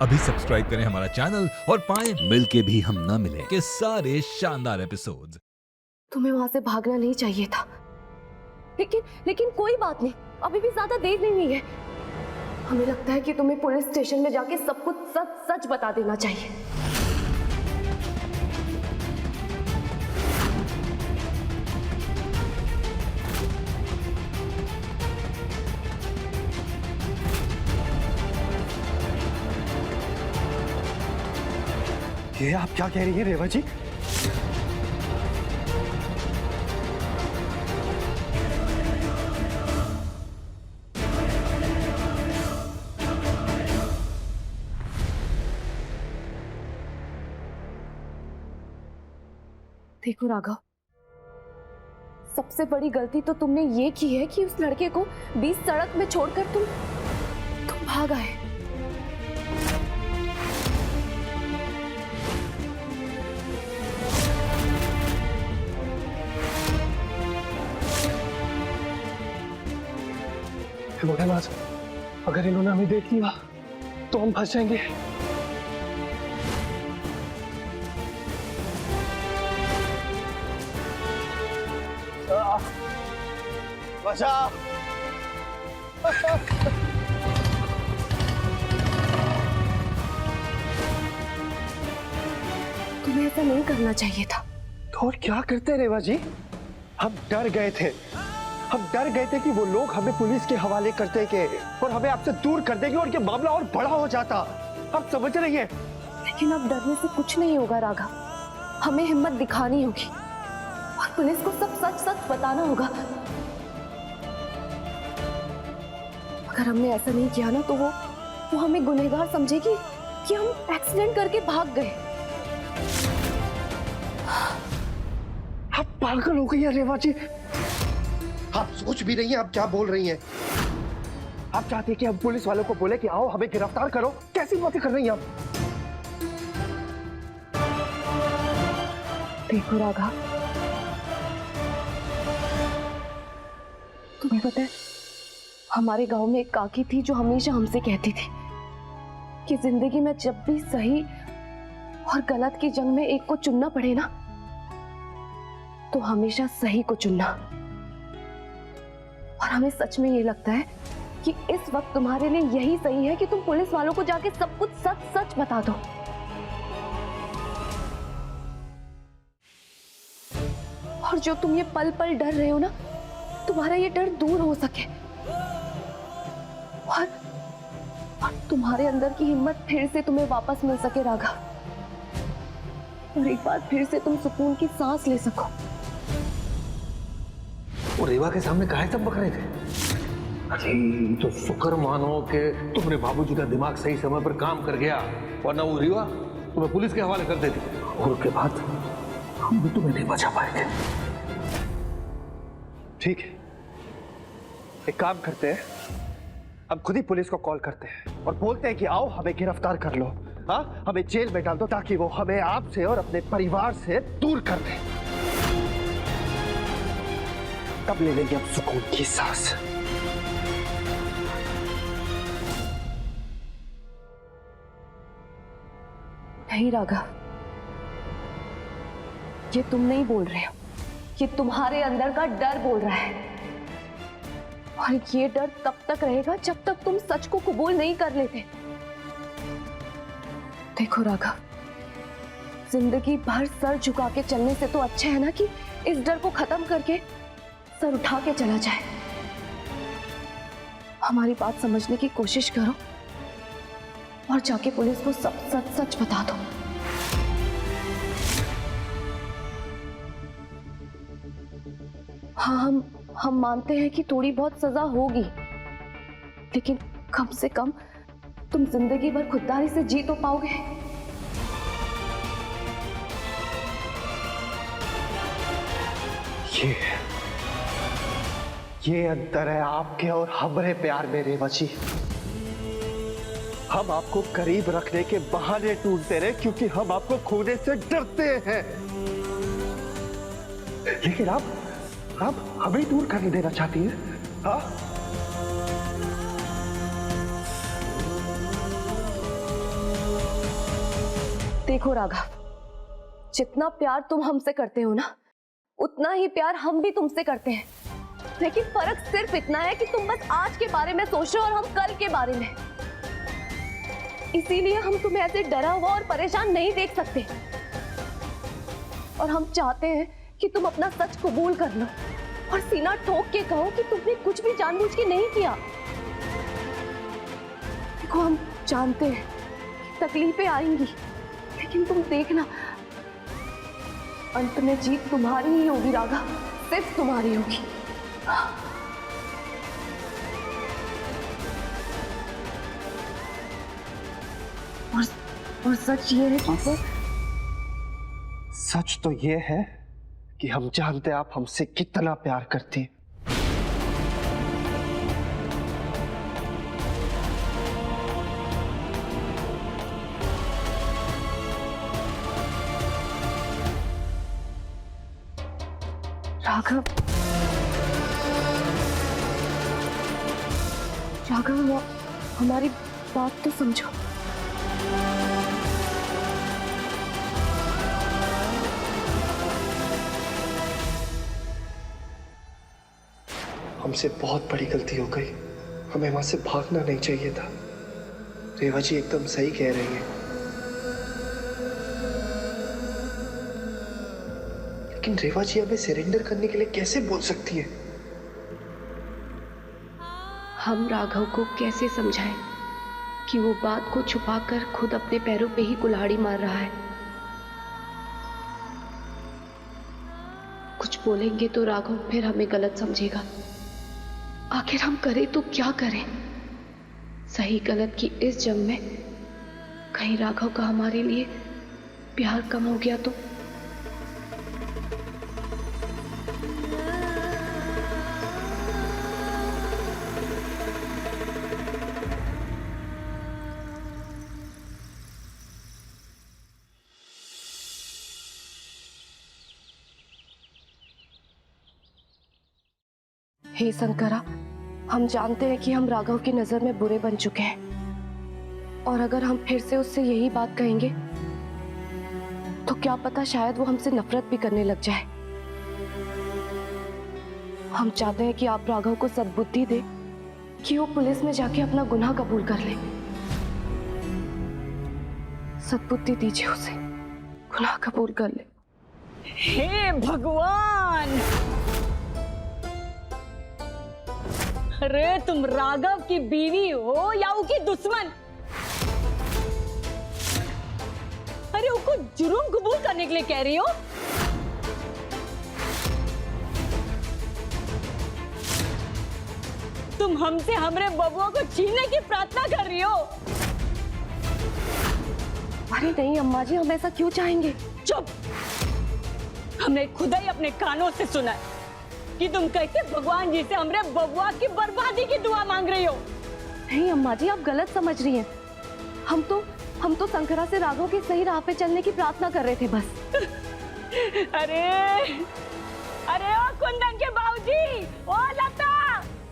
अभी सब्सक्राइब करें हमारा चैनल और पाएं मिलके भी हम ना मिले के सारे शानदार एपिसोड्स। तुम्हें वहां से भागना नहीं चाहिए था, लेकिन कोई बात नहीं, अभी भी ज्यादा देर नहीं हुई है। हमें लगता है कि तुम्हें पुलिस स्टेशन में जाके सब कुछ सच सच बता देना चाहिए। ये आप क्या कह रही हैं रेवा जी? देखो राघव, सबसे बड़ी गलती तो तुमने ये की है कि उस लड़के को बीच सड़क में छोड़कर तुम भाग आए। धोखेबाज, अगर इन्होंने हमें देख लिया तो हम फंस जाएंगे। बचा! तुम्हें ऐसा नहीं करना चाहिए था। तो और क्या करते रेवा जी? हम डर गए थे। हम डर गए थे कि वो लोग हमें पुलिस के हवाले करते के और हमें आपसे दूर कर देंगे और ये मामला और बड़ा हो जाता। आप समझ रही हैं? लेकिन अब डरने से कुछ नहीं होगा राघव, हमें हिम्मत दिखानी होगी और पुलिस को सब सच सच बताना होगा। अगर हमने ऐसा नहीं किया ना तो वो हमें गुनहगार समझेगी कि हम एक्सीडेंट करके भाग गए। आप पागल हो गई हैं रेवा जी। आप सोच भी रही हैं आप क्या बोल रही हैं? आप चाहती हैं कि हम पुलिस वालों को बोले कि आओ हमें गिरफ्तार करो? कैसी बातें कर रही हैं आप? देखो राघव, तुम्हें पता है हमारे गांव में एक काकी थी जो हमेशा हमसे कहती थी कि जिंदगी में जब भी सही और गलत की जंग में एक को चुनना पड़े ना तो हमेशा सही को चुनना। और हमें सच में ये लगता है कि इस वक्त तुम्हारे लिए यही सही है कि तुम पुलिस वालों को जाके सब कुछ सच सच बता दो। और जो तुम ये पल पल डर रहे हो ना, तुम्हारा ये डर दूर हो सके और तुम्हारे अंदर की हिम्मत फिर से तुम्हें वापस मिल सके राघव, और एक बार फिर से तुम सुकून की सांस ले सको। वो रेवा के सामने काहे तब रहे थे? अरे तो शुक्र मानो कि तुम्हारे बाबूजी का दिमाग सही समय पर काम कर गया, वरना वो रेवा तुम्हें पुलिस के हवाले कर देती और उसके बाद हम भी तुम्हें नहीं बचा पाए थे। ठीक है, एक काम करते हैं, हम खुद ही पुलिस को कॉल करते हैं और बोलते हैं कि आओ हमें गिरफ्तार कर लो। हाँ, हमें जेल में डाल दो ताकि वो हमें आपसे और अपने परिवार से दूर कर दे। तब ले लेंगे अब सुकून की सांस। नहीं राघव, ये तुम नहीं बोल रहे हो, ये तुम्हारे अंदर का डर बोल रहा है। और ये डर तब तक रहेगा जब तक तुम सच को कबूल नहीं कर लेते। देखो राघव, जिंदगी भर सर झुका के चलने से तो अच्छा है ना कि इस डर को खत्म करके सर उठा के चला जाए। हमारी बात समझने की कोशिश करो और जाके पुलिस को सब सच सच बता दो। हाँ, हम मानते हैं कि थोड़ी बहुत सजा होगी, लेकिन कम से कम तुम जिंदगी भर खुददारी से जी तो पाओगे। ये अंतर है आपके और हमारे प्यार में रेवा जी। हम आपको करीब रखने के बहाने ढूंढते रहे क्योंकि हम आपको खोने से डरते हैं, लेकिन आप हमें दूर कर देना चाहती हैं। हाँ, देखो राघव, जितना प्यार तुम हमसे करते हो ना, उतना ही प्यार हम भी तुमसे करते हैं। लेकिन फर्क सिर्फ इतना है कि तुम बस आज के बारे में सोच रहे हो और हम कल के बारे में। इसीलिए हम तुम्हें ऐसे डरा हुआ और परेशान नहीं देख सकते। और हम चाहते हैं कि तुम अपना सच कबूल कर लो और सीना ठोक के कहो कि तुमने कुछ भी जानबूझ के नहीं किया। देखो, हम जानते हैं कि तकलीफें आएंगी, लेकिन तुम देखना, अंत में जीत तुम्हारी ही होगी राघव, सिर्फ तुम्हारी होगी। और सच ये है कि सच तो ये है कि हम जानते हैं आप हमसे कितना प्यार करती हैं। राघव, राघव, हमारी बात तो समझो। हमसे बहुत बड़ी गलती हो गई। हमें वहां से भागना नहीं चाहिए था। रेवा जी एकदम सही कह रही हैं। लेकिन रेवा जी हमें सरेंडर करने के लिए कैसे बोल सकती हैं? हम राघव को कैसे समझाएं कि वो बात को छुपाकर खुद अपने पैरों पे ही कुल्हाड़ी मार रहा है। कुछ बोलेंगे तो राघव फिर हमें गलत समझेगा। आखिर हम करें तो क्या करें? सही गलत की इस जंग में कहीं राघव का हमारे लिए प्यार कम हो गया तो? हे शंकरा, हम जानते हैं कि हम राघव की नजर में बुरे बन चुके हैं, और अगर हम फिर से उससे यही बात कहेंगे तो क्या पता शायद वो हमसे नफरत भी करने लग जाए। हम चाहते हैं कि आप राघव को सद्बुद्धि दे कि वो पुलिस में जाके अपना गुनाह कबूल कर ले। सद्बुद्धि दीजिए उसे, गुनाह कबूल कर ले। हे भगवान! अरे तुम राघव की बीवी हो या उसकी दुश्मन? अरे उसको जुर्म कबूल करने के लिए कह रही हो? तुम हमसे हमरे बबुआ को छीनने की प्रार्थना कर रही हो? अरे नहीं अम्मा जी, हम ऐसा क्यों चाहेंगे? चुप! हमने खुद ही अपने कानों से सुना कि तुम कैसे भगवान जी से हमरे बबुआ की बर्बादी की दुआ मांग रही हो। नहीं अम्मा जी, आप गलत समझ रही हैं। हम तो शंकरा से राघव की सही राह पे चलने की प्रार्थना कर रहे थे बस। अरे अरे ओ कुंदन के बाबूजी, ओ लता,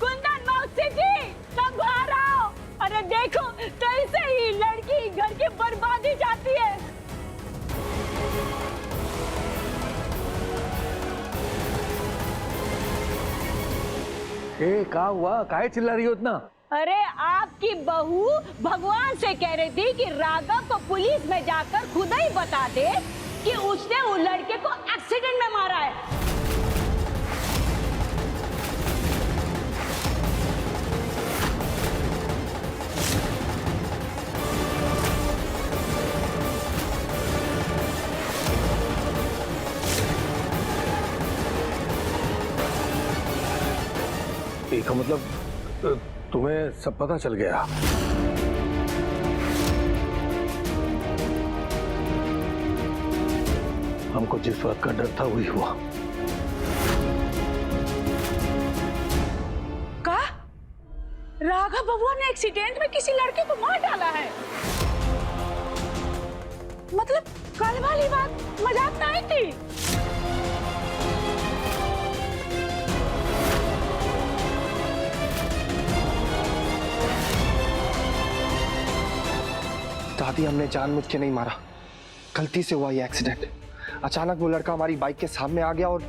कुंदन मौसी जी, सब बाहर आओ। अरे देखो कैसे ही लड़की घर की बर्बादी चाहती है। ए, क्या हुआ? काहे चिल्ला रही हो इतना? अरे आपकी बहू भगवान से कह रही थी कि राघव को पुलिस में जाकर खुद ही बता दे कि उसने उस लड़के को एक्सीडेंट में मारा है। का मतलब तुम्हें सब पता चल गया? हमको जिस बात का डर था वही हुआ। का? राघव बबुआ ने एक्सीडेंट में किसी लड़के को मार डाला है? मतलब कल वाली बात मजाक नहीं थी? दादी, हमने जानबूझ के नहीं मारा। गलती से हुआ ये एक्सीडेंट। अचानक वो लड़का हमारी बाइक के सामने आ गया और